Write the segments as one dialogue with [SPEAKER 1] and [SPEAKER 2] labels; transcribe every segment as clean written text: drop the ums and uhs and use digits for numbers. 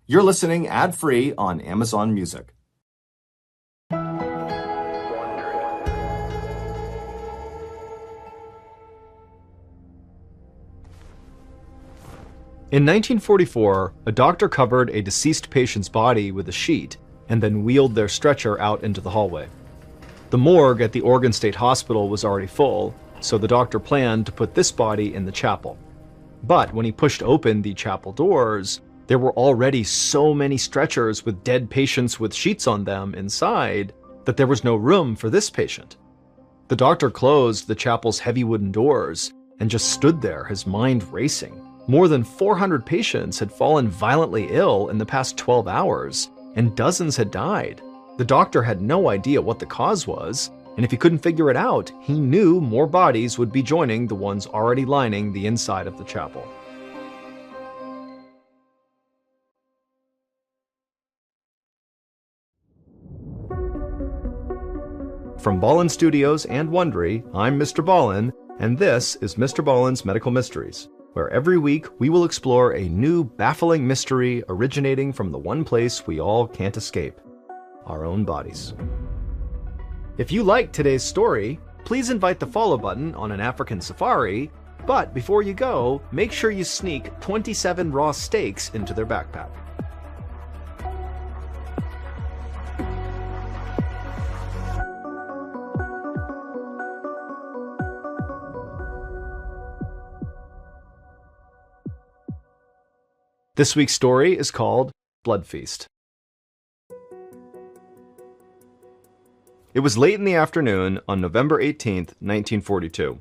[SPEAKER 1] You're listening ad-free on Amazon Music.
[SPEAKER 2] In 1944, a doctor covered a deceased patient's body with a sheet and then wheeled their stretcher out into the hallway. The morgue at the Oregon State Hospital was already full, so the doctor planned to put this body in the chapel. But when he pushed open the chapel doors, there were already so many stretchers with dead patients with sheets on them inside that there was no room for this patient. The doctor closed the chapel's heavy wooden doors and just stood there, his mind racing. More than 400 patients had fallen violently ill in the past 12 hours, and dozens had died. The doctor had no idea what the cause was, and if he couldn't figure it out, he knew more bodies would be joining the ones already lining the inside of the chapel. From Ballen Studios and Wondery, I'm MrBallen, and this is MrBallen's Medical Mysteries, where every week we will explore a new baffling mystery originating from the one place we all can't escape, our own bodies. If you like today's story, please invite the follow button on an African safari, but before you go, make sure you sneak 27 raw steaks into their backpack. This week's story is called Blood Feast. It was late in the afternoon on November 18th, 1942.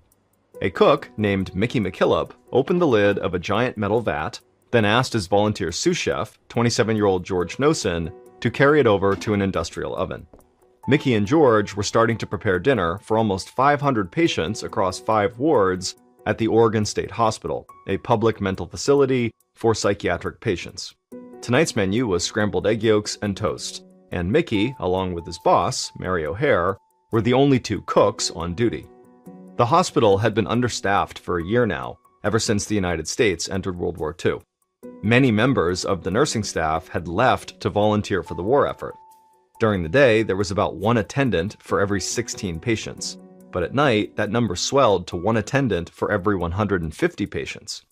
[SPEAKER 2] A cook named Mickey McKillop opened the lid of a giant metal vat, then asked his volunteer sous chef, 27-year-old George Nosen, to carry it over to an industrial oven. Mickey and George were starting to prepare dinner for almost 500 patients across 5 wards at the Oregon State Hospital, a public mental facility for psychiatric patients. Tonight's menu was scrambled egg yolks and toast, and Mickey, along with his boss, Mary O'Hare, were the only 2 cooks on duty. The hospital had been understaffed for a year now, ever since the United States entered World War II. Many members of the nursing staff had left to volunteer for the war effort. During the day, there was about 1 attendant for every 16 patients, but at night, that number swelled to 1 attendant for every 150 patients.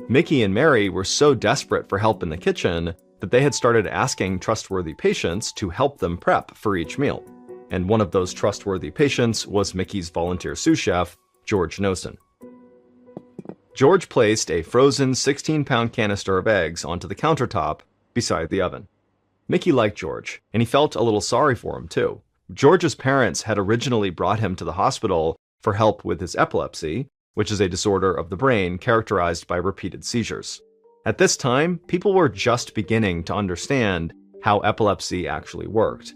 [SPEAKER 2] Mickey and Mary were so desperate for help in the kitchen that they had started asking trustworthy patients to help them prep for each meal. And one of those trustworthy patients was Mickey's volunteer sous chef, George Nosen. George placed a frozen 16-pound canister of eggs onto the countertop beside the oven. Mickey liked George, and he felt a little sorry for him too. George's parents had originally brought him to the hospital for help with his epilepsy, which is a disorder of the brain characterized by repeated seizures. At this time, people were just beginning to understand how epilepsy actually worked.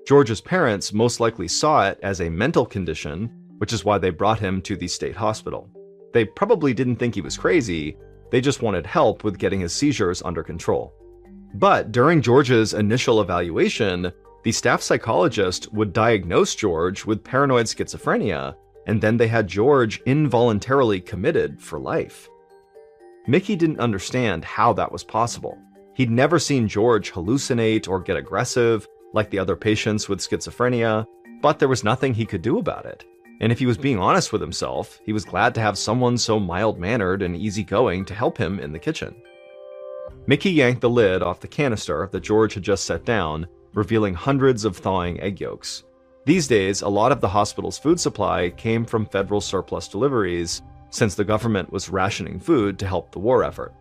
[SPEAKER 2] George's parents most likely saw it as a mental condition, which is why they brought him to the state hospital. They probably didn't think he was crazy, they just wanted help with getting his seizures under control. But during George's initial evaluation, the staff psychologist would diagnose George with paranoid schizophrenia, and then they had George involuntarily committed for life. Mickey didn't understand how that was possible. He'd never seen George hallucinate or get aggressive like the other patients with schizophrenia, but there was nothing he could do about it. And if he was being honest with himself, he was glad to have someone so mild-mannered and easygoing to help him in the kitchen. Mickey yanked the lid off the canister that George had just set down, revealing hundreds of thawing egg yolks. These days, a lot of the hospital's food supply came from federal surplus deliveries, since the government was rationing food to help the war effort.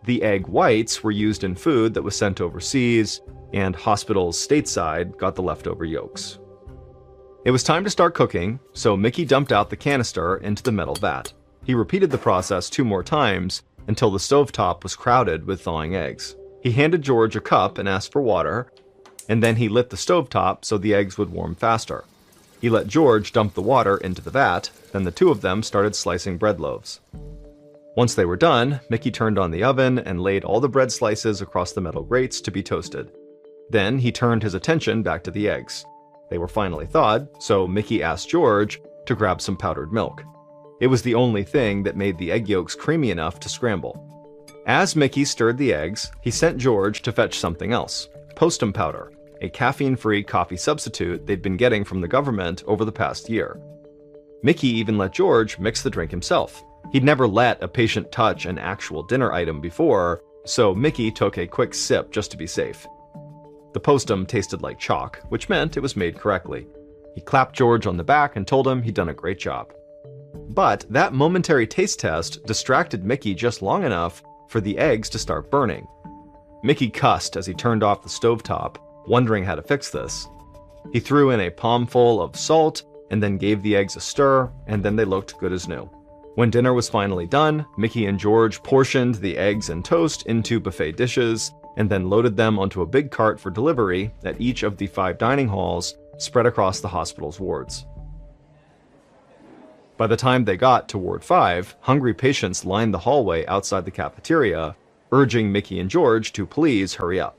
[SPEAKER 2] The egg whites were used in food that was sent overseas, and hospitals stateside got the leftover yolks. It was time to start cooking, so Mickey dumped out the canister into the metal vat. He repeated the process 2 more times until the stovetop was crowded with thawing eggs. He handed George a cup and asked for water, and then he lit the stovetop so the eggs would warm faster. He let George dump the water into the vat, then the 2 of them started slicing bread loaves. Once they were done, Mickey turned on the oven and laid all the bread slices across the metal grates to be toasted. Then he turned his attention back to the eggs. They were finally thawed, so Mickey asked George to grab some powdered milk. It was the only thing that made the egg yolks creamy enough to scramble. As Mickey stirred the eggs, he sent George to fetch something else, postum powder, a caffeine-free coffee substitute they'd been getting from the government over the past year. Mickey even let George mix the drink himself. He'd never let a patient touch an actual dinner item before, so Mickey took a quick sip just to be safe. The postum tasted like chalk, which meant it was made correctly. He clapped George on the back and told him he'd done a great job. But that momentary taste test distracted Mickey just long enough for the eggs to start burning. Mickey cussed as he turned off the stovetop, wondering how to fix this. He threw in a palmful of salt and then gave the eggs a stir, and then they looked good as new. When dinner was finally done, Mickey and George portioned the eggs and toast into buffet dishes and then loaded them onto a big cart for delivery at each of the 5 dining halls spread across the hospital's wards. By the time they got to Ward 5, hungry patients lined the hallway outside the cafeteria, urging Mickey and George to please hurry up.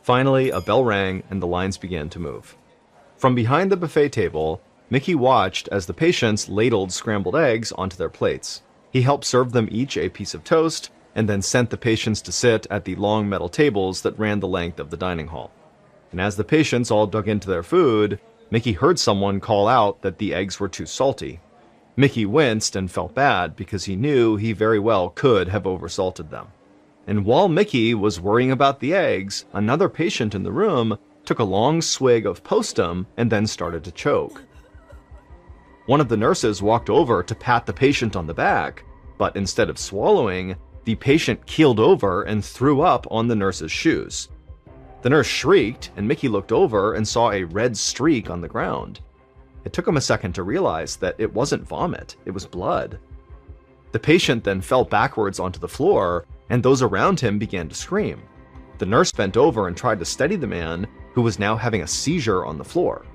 [SPEAKER 2] Finally, a bell rang and the lines began to move. From behind the buffet table, Mickey watched as the patients ladled scrambled eggs onto their plates. He helped serve them each a piece of toast, and then sent the patients to sit at the long metal tables that ran the length of the dining hall. And as the patients all dug into their food, Mickey heard someone call out that the eggs were too salty. Mickey winced and felt bad because he knew he very well could have oversalted them. And while Mickey was worrying about the eggs, another patient in the room took a long swig of postum and then started to choke. One of the nurses walked over to pat the patient on the back, but instead of swallowing, the patient keeled over and threw up on the nurse's shoes. The nurse shrieked, and Mickey looked over and saw a red streak on the ground. It took him a second to realize that it wasn't vomit, it was blood. The patient then fell backwards onto the floor, and those around him began to scream. The nurse bent over and tried to steady the man, who was now having a seizure on the floor.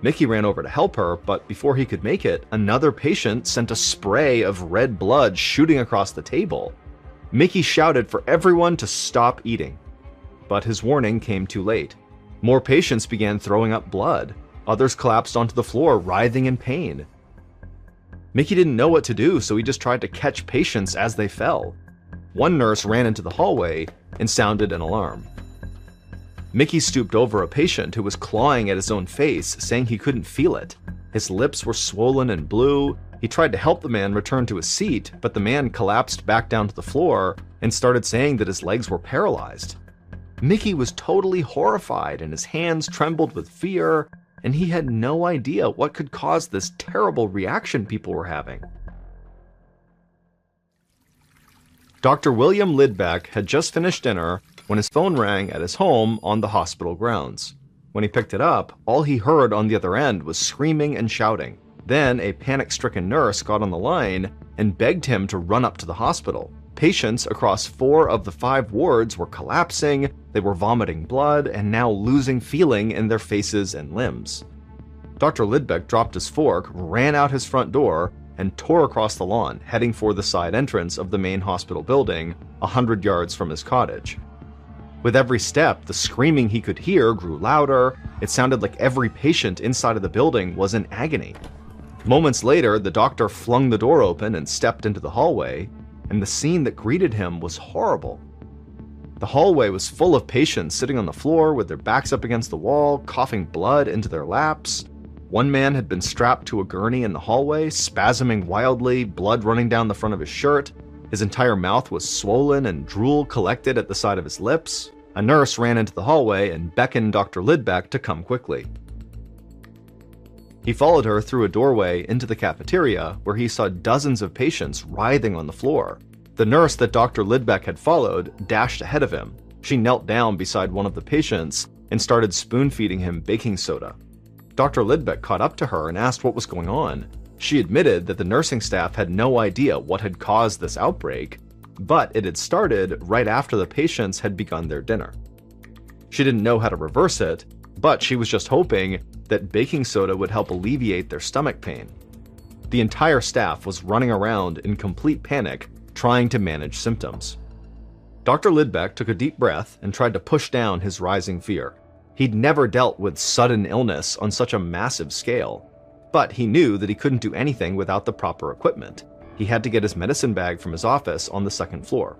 [SPEAKER 2] Mickey ran over to help her, but before he could make it, another patient sent a spray of red blood shooting across the table. Mickey shouted for everyone to stop eating. But his warning came too late. More patients began throwing up blood. Others collapsed onto the floor, writhing in pain. Mickey didn't know what to do, so he just tried to catch patients as they fell. One nurse ran into the hallway and sounded an alarm. Mickey stooped over a patient who was clawing at his own face, saying he couldn't feel it. His lips were swollen and blue. He tried to help the man return to his seat, but the man collapsed back down to the floor and started saying that his legs were paralyzed. Mickey was totally horrified and his hands trembled with fear, and he had no idea what could cause this terrible reaction people were having. Dr. William Lidbeck had just finished dinner when his phone rang at his home on the hospital grounds. When he picked it up, all he heard on the other end was screaming and shouting. Then a panic-stricken nurse got on the line and begged him to run up to the hospital. Patients across 4 of the 5 wards were collapsing, they were vomiting blood, and now losing feeling in their faces and limbs. Dr. Lidbeck dropped his fork, ran out his front door, and tore across the lawn, heading for the side entrance of the main hospital building, 100 yards from his cottage. With every step, the screaming he could hear grew louder. It sounded like every patient inside of the building was in agony. Moments later, the doctor flung the door open and stepped into the hallway, and the scene that greeted him was horrible. The hallway was full of patients sitting on the floor with their backs up against the wall, coughing blood into their laps. One man had been strapped to a gurney in the hallway, spasming wildly, blood running down the front of his shirt. His entire mouth was swollen and drool collected at the side of his lips. A nurse ran into the hallway and beckoned Dr. Lidbeck to come quickly. He followed her through a doorway into the cafeteria, where he saw dozens of patients writhing on the floor. The nurse that Dr. Lidbeck had followed dashed ahead of him. She knelt down beside one of the patients and started spoon-feeding him baking soda. Dr. Lidbeck caught up to her and asked what was going on. She admitted that the nursing staff had no idea what had caused this outbreak, but it had started right after the patients had begun their dinner. She didn't know how to reverse it, but she was just hoping that baking soda would help alleviate their stomach pain. The entire staff was running around in complete panic, trying to manage symptoms. Dr. Lidbeck took a deep breath and tried to push down his rising fear. He'd never dealt with sudden illness on such a massive scale, but he knew that he couldn't do anything without the proper equipment. He had to get his medicine bag from his office on the second floor.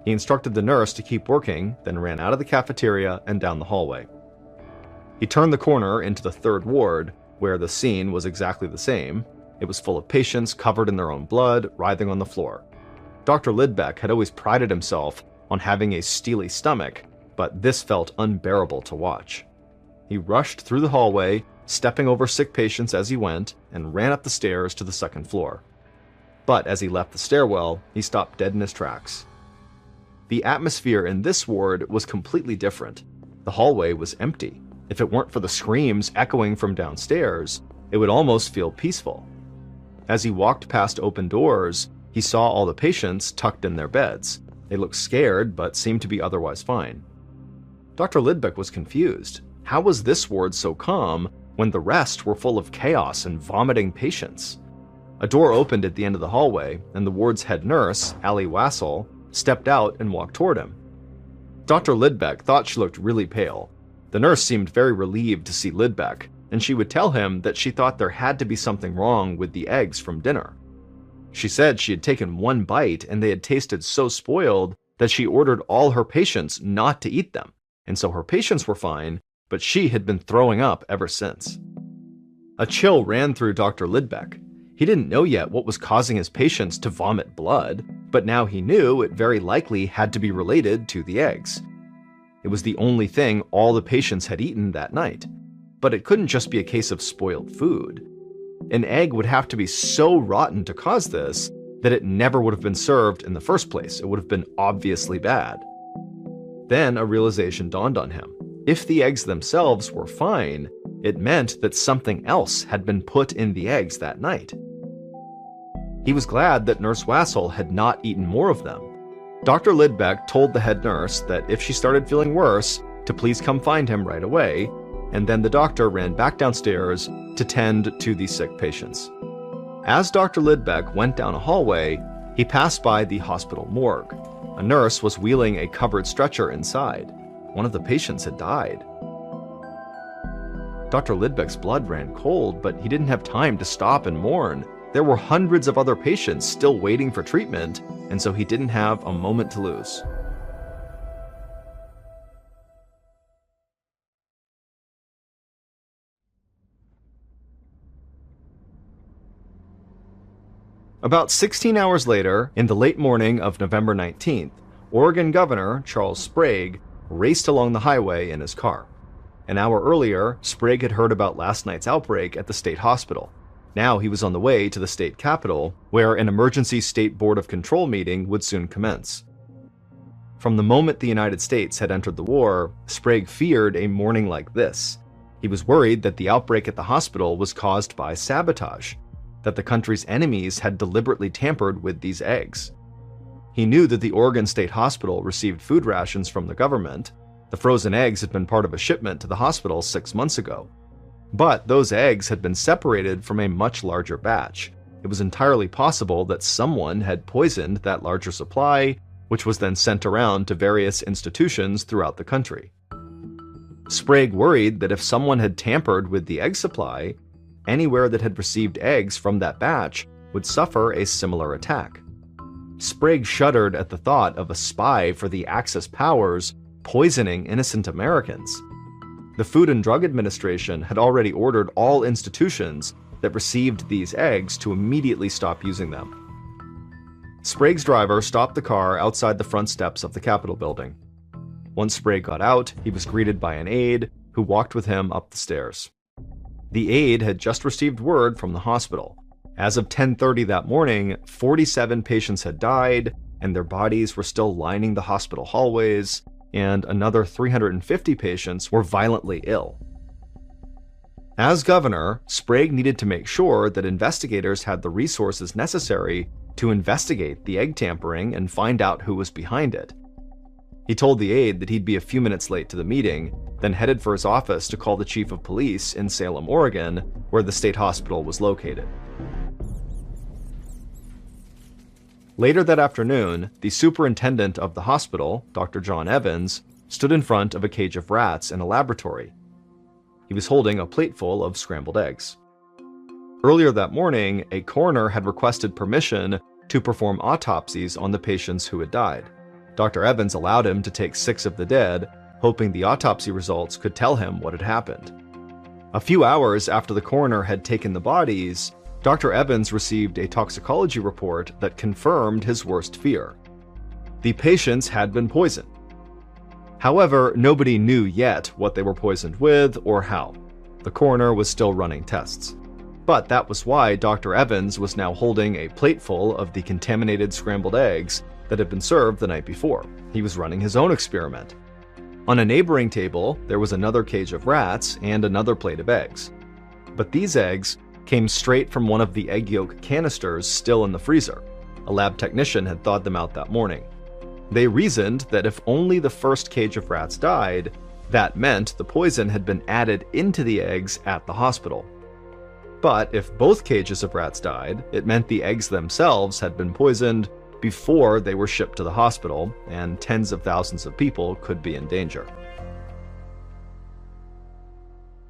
[SPEAKER 2] He instructed the nurse to keep working, then ran out of the cafeteria and down the hallway. He turned the corner into the third ward, where the scene was exactly the same. It was full of patients covered in their own blood, writhing on the floor. Dr. Lidbeck had always prided himself on having a steely stomach, but this felt unbearable to watch. He rushed through the hallway, stepping over sick patients as he went, and ran up the stairs to the second floor. But as he left the stairwell, he stopped dead in his tracks. The atmosphere in this ward was completely different. The hallway was empty. If it weren't for the screams echoing from downstairs, it would almost feel peaceful. As he walked past open doors, he saw all the patients tucked in their beds. They looked scared, but seemed to be otherwise fine. Dr. Lidbeck was confused. How was this ward so calm when the rest were full of chaos and vomiting patients? A door opened at the end of the hallway, and the ward's head nurse, Allie Wassel, stepped out and walked toward him. Dr. Lidbeck thought she looked really pale. The nurse seemed very relieved to see Lidbeck, and she would tell him that she thought there had to be something wrong with the eggs from dinner. She said she had taken one bite and they had tasted so spoiled that she ordered all her patients not to eat them, and so her patients were fine, but she had been throwing up ever since. A chill ran through Dr. Lidbeck. He didn't know yet what was causing his patients to vomit blood, but now he knew it very likely had to be related to the eggs. It was the only thing all the patients had eaten that night. But it couldn't just be a case of spoiled food. An egg would have to be so rotten to cause this that it never would have been served in the first place. It would have been obviously bad. Then a realization dawned on him. If the eggs themselves were fine, it meant that something else had been put in the eggs that night. He was glad that Nurse Wassel had not eaten more of them. Dr. Lidbeck told the head nurse that if she started feeling worse, to please come find him right away, and then the doctor ran back downstairs to tend to the sick patients. As Dr. Lidbeck went down a hallway, he passed by the hospital morgue. A nurse was wheeling a covered stretcher inside. One of the patients had died. Dr. Lidbeck's blood ran cold, but he didn't have time to stop and mourn. There were hundreds of other patients still waiting for treatment, and so he didn't have a moment to lose. About 16 hours later, in the late morning of November 19th, Oregon Governor Charles Sprague raced along the highway in his car. An hour earlier, Sprague had heard about last night's outbreak at the state hospital. Now he was on the way to the state capitol, where an emergency State Board of Control meeting would soon commence. From the moment the United States had entered the war, Sprague feared a morning like this. He was worried that the outbreak at the hospital was caused by sabotage, that the country's enemies had deliberately tampered with these eggs. He knew that the Oregon State Hospital received food rations from the government. The frozen eggs had been part of a shipment to the hospital 6 months ago. But those eggs had been separated from a much larger batch. It was entirely possible that someone had poisoned that larger supply, which was then sent around to various institutions throughout the country. Sprague worried that if someone had tampered with the egg supply, anywhere that had received eggs from that batch would suffer a similar attack. Sprague shuddered at the thought of a spy for the Axis powers poisoning innocent Americans. The Food and Drug Administration had already ordered all institutions that received these eggs to immediately stop using them. Sprague's driver stopped the car outside the front steps of the Capitol building. Once Sprague got out, he was greeted by an aide who walked with him up the stairs. The aide had just received word from the hospital. As of 10:30 that morning, 47 patients had died, and their bodies were still lining the hospital hallways, and another 350 patients were violently ill. As governor, Sprague needed to make sure that investigators had the resources necessary to investigate the egg tampering and find out who was behind it. He told the aide that he'd be a few minutes late to the meeting, then headed for his office to call the chief of police in Salem, Oregon, where the state hospital was located. Later that afternoon, the superintendent of the hospital, Dr. John Evans, stood in front of a cage of rats in a laboratory. He was holding a plateful of scrambled eggs. Earlier that morning, a coroner had requested permission to perform autopsies on the patients who had died. Dr. Evans allowed him to take 6 of the dead, hoping the autopsy results could tell him what had happened. A few hours after the coroner had taken the bodies, Dr. Evans received a toxicology report that confirmed his worst fear. The patients had been poisoned. However, nobody knew yet what they were poisoned with or how. The coroner was still running tests. But that was why Dr. Evans was now holding a plateful of the contaminated scrambled eggs that had been served the night before. He was running his own experiment. On a neighboring table, there was another cage of rats and another plate of eggs. But these eggs came straight from one of the egg yolk canisters still in the freezer. A lab technician had thawed them out that morning. They reasoned that if only the first cage of rats died, that meant the poison had been added into the eggs at the hospital. But if both cages of rats died, it meant the eggs themselves had been poisoned before they were shipped to the hospital, and tens of thousands of people could be in danger.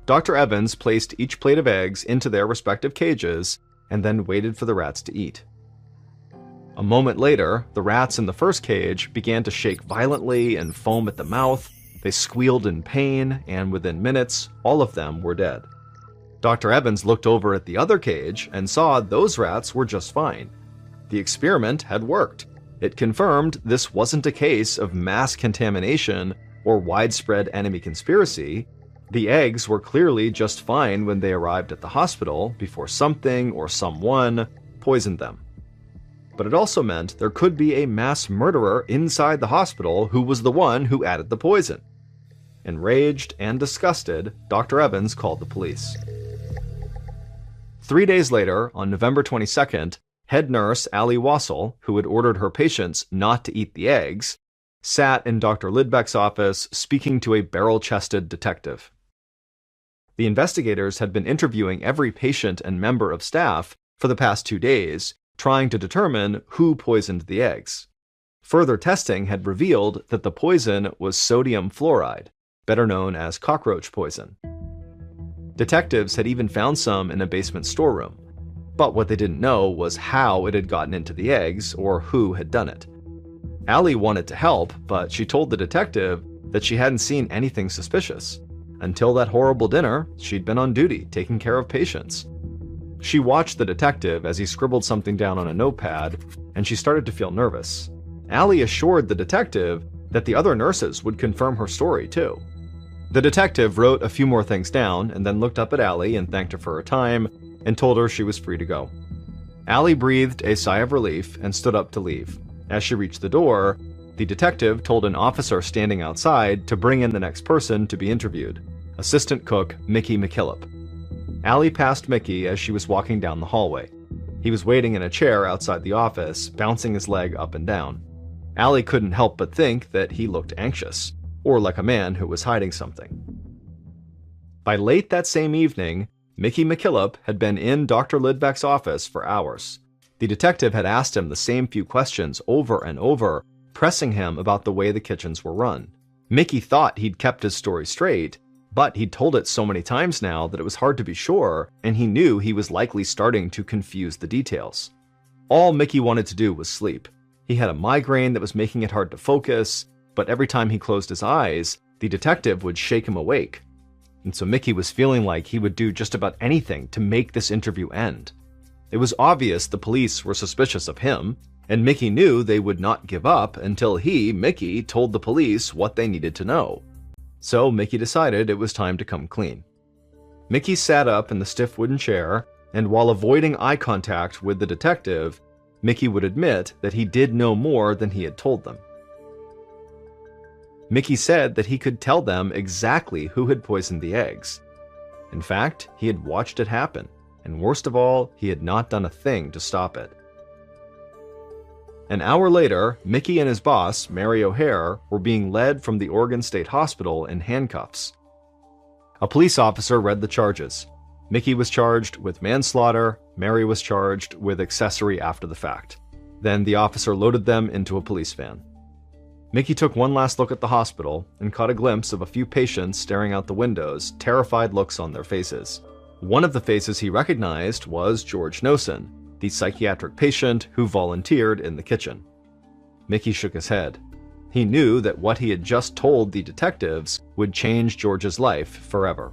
[SPEAKER 2] Dr. Evans placed each plate of eggs into their respective cages and then waited for the rats to eat. A moment later, the rats in the first cage began to shake violently and foam at the mouth. They squealed in pain, and within minutes, all of them were dead. Dr. Evans looked over at the other cage and saw those rats were just fine. The experiment had worked. It confirmed this wasn't a case of mass contamination or widespread enemy conspiracy. The eggs were clearly just fine when they arrived at the hospital before something or someone poisoned them. But it also meant there could be a mass murderer inside the hospital who was the one who added the poison. Enraged and disgusted, Dr. Evans called the police. 3 days later, on November 22nd, head nurse Allie Wassel, who had ordered her patients not to eat the eggs, sat in Dr. Lidbeck's office speaking to a barrel-chested detective. The investigators had been interviewing every patient and member of staff for the past 2 days, trying to determine who poisoned the eggs. Further testing had revealed that the poison was sodium fluoride, better known as cockroach poison. Detectives had even found some in a basement storeroom, but what they didn't know was how it had gotten into the eggs or who had done it. Allie wanted to help, but she told the detective that she hadn't seen anything suspicious. Until that horrible dinner, she'd been on duty, taking care of patients. She watched the detective as he scribbled something down on a notepad, and she started to feel nervous. Allie assured the detective that the other nurses would confirm her story, too. The detective wrote a few more things down and then looked up at Allie and thanked her for her time and told her she was free to go. Allie breathed a sigh of relief and stood up to leave. As she reached the door, the detective told an officer standing outside to bring in the next person to be interviewed, assistant cook Mickey McKillop. Allie passed Mickey as she was walking down the hallway. He was waiting in a chair outside the office, bouncing his leg up and down. Allie couldn't help but think that he looked anxious, or like a man who was hiding something. By late that same evening, Mickey McKillop had been in Dr. Lidbeck's office for hours. The detective had asked him the same few questions over and over, pressing him about the way the kitchens were run. Mickey thought he'd kept his story straight, but he'd told it so many times now that it was hard to be sure, and he knew he was likely starting to confuse the details. All Mickey wanted to do was sleep. He had a migraine that was making it hard to focus, but every time he closed his eyes, the detective would shake him awake. And so Mickey was feeling like he would do just about anything to make this interview end. It was obvious the police were suspicious of him, and Mickey knew they would not give up until he, Mickey, told the police what they needed to know. So Mickey decided it was time to come clean. Mickey sat up in the stiff wooden chair, and while avoiding eye contact with the detective, Mickey would admit that he did know more than he had told them. Mickey said that he could tell them exactly who had poisoned the eggs. In fact, he had watched it happen, and worst of all, he had not done a thing to stop it. An hour later, Mickey and his boss, Mary O'Hare, were being led from the Oregon State Hospital in handcuffs. A police officer read the charges. Mickey was charged with manslaughter, Mary was charged with accessory after the fact. Then the officer loaded them into a police van. Mickey took one last look at the hospital and caught a glimpse of a few patients staring out the windows, terrified looks on their faces. One of the faces he recognized was George Nosen, the psychiatric patient who volunteered in the kitchen. Mickey shook his head. He knew that what he had just told the detectives would change George's life forever.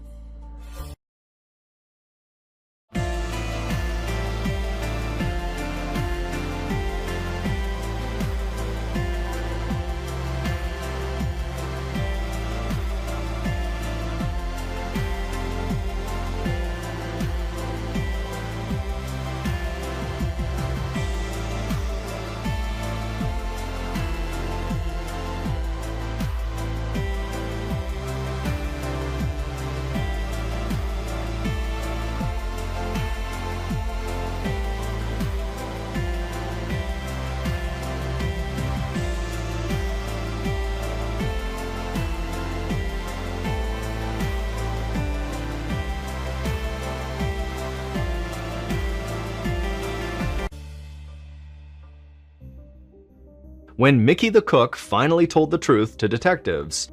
[SPEAKER 2] When Mickey the cook finally told the truth to detectives,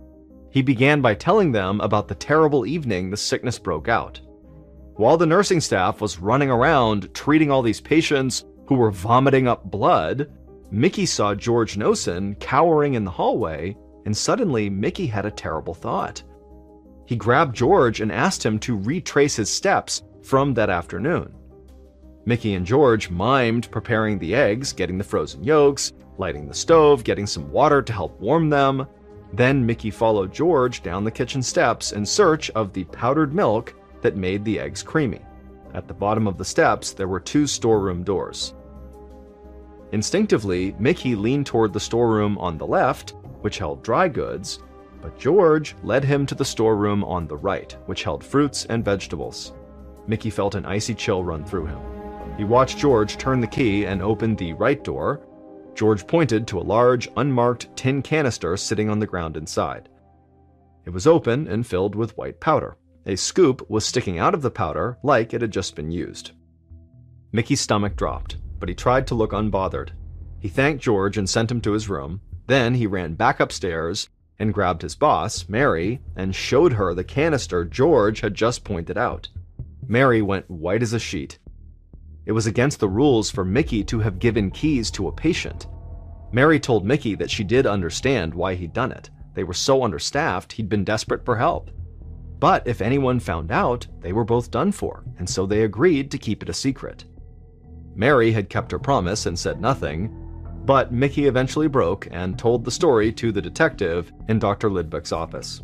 [SPEAKER 2] he began by telling them about the terrible evening the sickness broke out. While the nursing staff was running around treating all these patients who were vomiting up blood, Mickey saw George Nosen cowering in the hallway, and suddenly Mickey had a terrible thought. He grabbed George and asked him to retrace his steps from that afternoon. Mickey and George mimed preparing the eggs, getting the frozen yolks, lighting the stove, getting some water to help warm them. Then Mickey followed George down the kitchen steps in search of the powdered milk that made the eggs creamy. At the bottom of the steps, there were 2 storeroom doors. Instinctively, Mickey leaned toward the storeroom on the left, which held dry goods, but George led him to the storeroom on the right, which held fruits and vegetables. Mickey felt an icy chill run through him. He watched George turn the key and open the right door. George pointed to a large, unmarked tin canister sitting on the ground inside. It was open and filled with white powder. A scoop was sticking out of the powder like it had just been used. Mickey's stomach dropped, but he tried to look unbothered. He thanked George and sent him to his room. Then he ran back upstairs and grabbed his boss, Mary, and showed her the canister George had just pointed out. Mary went white as a sheet. It was against the rules for Mickey to have given keys to a patient. Mary told Mickey that she did understand why he'd done it. They were so understaffed, he'd been desperate for help. But if anyone found out, they were both done for, and so they agreed to keep it a secret. Mary had kept her promise and said nothing, but Mickey eventually broke and told the story to the detective in Dr. Lidbeck's office.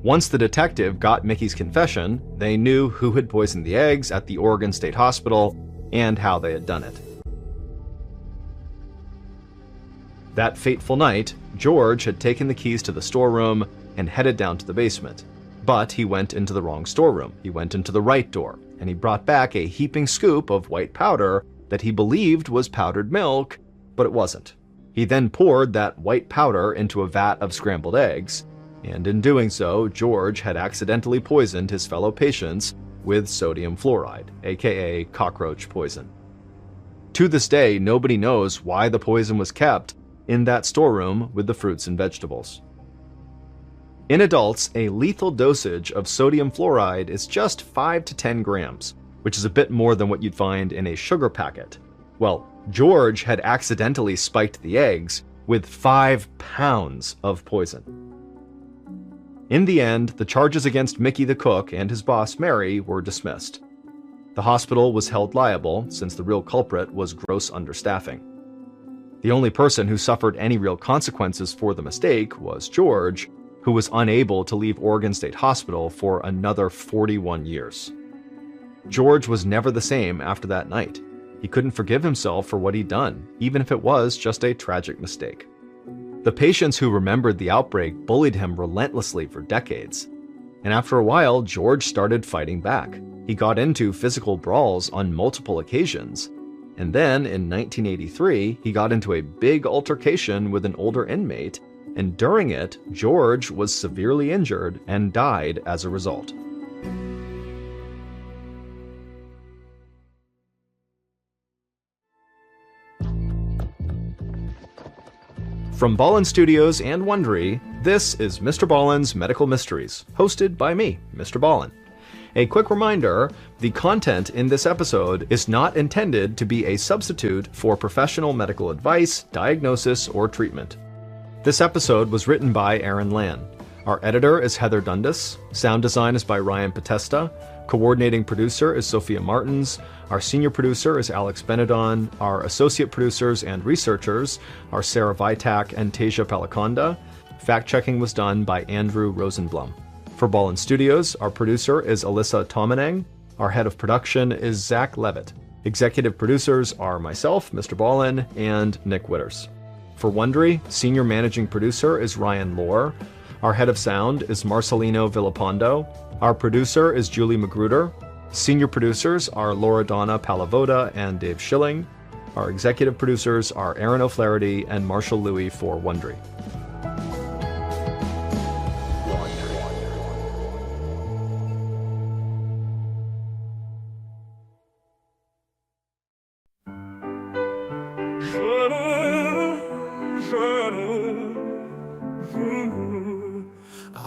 [SPEAKER 2] Once the detective got Mickey's confession, they knew who had poisoned the eggs at the Oregon State Hospital and how they had done it. That fateful night, George had taken the keys to the storeroom and headed down to the basement. But he went into the wrong storeroom. He went into the right door, and he brought back a heaping scoop of white powder that he believed was powdered milk, but it wasn't. He then poured that white powder into a vat of scrambled eggs, and in doing so, George had accidentally poisoned his fellow patients with sodium fluoride, aka cockroach poison. To this day, nobody knows why the poison was kept in that storeroom with the fruits and vegetables. In adults, a lethal dosage of sodium fluoride is just 5 to 10 grams, which is a bit more than what you'd find in a sugar packet. Well, George had accidentally spiked the eggs with 5 pounds of poison. In the end, the charges against Mickey the cook and his boss Mary were dismissed. The hospital was held liable since the real culprit was gross understaffing. The only person who suffered any real consequences for the mistake was George, who was unable to leave Oregon State Hospital for another 41 years. George was never the same after that night. He couldn't forgive himself for what he'd done, even if it was just a tragic mistake. The patients who remembered the outbreak bullied him relentlessly for decades. And after a while, George started fighting back. He got into physical brawls on multiple occasions. And then, in 1983, he got into a big altercation with an older inmate, and during it, George was severely injured and died as a result. From Ballen Studios and Wondery, this is Mr. Ballen's Medical Mysteries, hosted by me, Mr. Ballen. A quick reminder, the content in this episode is not intended to be a substitute for professional medical advice, diagnosis, or treatment. This episode was written by Aaron Lan. Our editor is Heather Dundas. Sound design is by Ryan Potesta. Coordinating producer is Sophia Martins. Our senior producer is Alex Benedon. Our associate producers and researchers are Sarah Vitak and Tasia Palaconda. Fact-checking was done by Andrew Rosenblum. For Ballen Studios, our producer is Alyssa Tomanang. Our head of production is Zach Levitt. Executive producers are myself, MrBallen, and Nick Witters. For Wondery, senior managing producer is Ryan Lohr. Our head of sound is Marcelino Villapando. Our producer is Julie Magruder. Senior producers are Laura Donna Palavoda and Dave Schilling. Our executive producers are Aaron O'Flaherty and Marshall Louis for Wondery.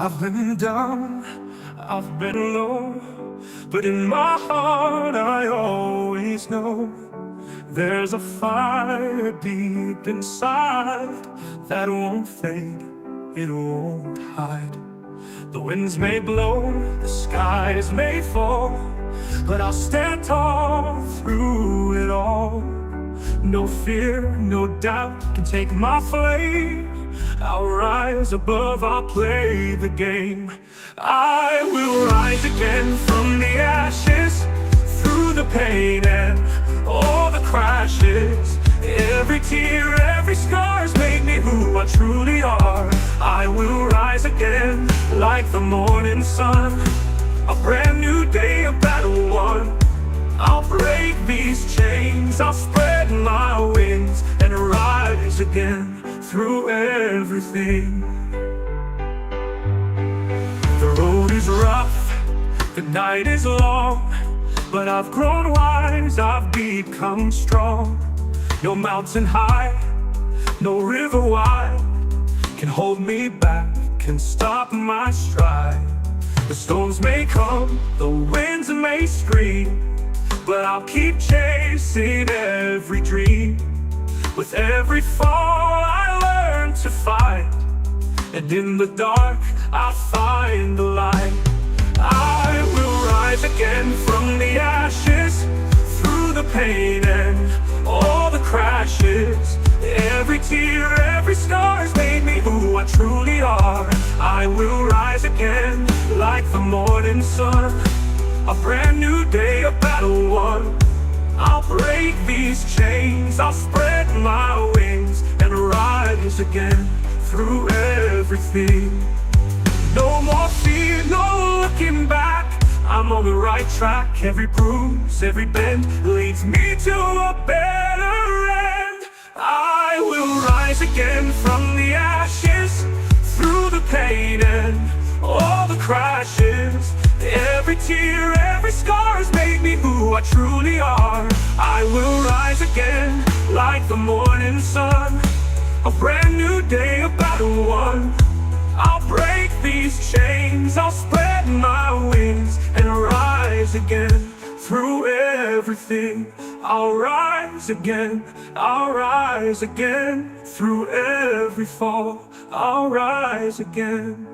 [SPEAKER 3] I've been down, I've been low, but in my heart I always know there's a fire deep inside that won't fade, it won't hide. The winds may blow, the skies may fall, but I'll stand tall through it all. No fear, no doubt can take my flame. I'll rise above, I'll play the game. I will rise again from the ashes, through the pain and all the crashes. Every tear, every scar's made me who I truly are. I will rise again like the morning sun. A brand new day, a battle won. I'll break these chains, I'll spread my wings and rise again through everything. The road is rough, the night is long, but I've grown wise, I've become strong. No mountain high, no river wide can hold me back, can stop my stride. The storms may come, the winds may scream, but I'll keep chasing every dream. With every fall I learn to fight, and in the dark I'll find the light. I will rise again from the ashes, through the pain and all the crashes. Every tear, every scar's made me who I truly are. I will rise again like the morning sun. A brand new day, a battle won. I'll break these chains, I'll spread my wings and rise again through everything. No more fear, no looking back, I'm on the right track. Every bruise, every bend leads me to a better end. I will rise again from the ashes, through the pain and all the crashes. Every tear, every scar's made me who I truly are. I will rise again like the morning sun. A brand new day, a battle won. I'll break these chains, I'll spread my wings and rise again through everything. I'll rise again, I'll rise again through every fall. I'll rise again.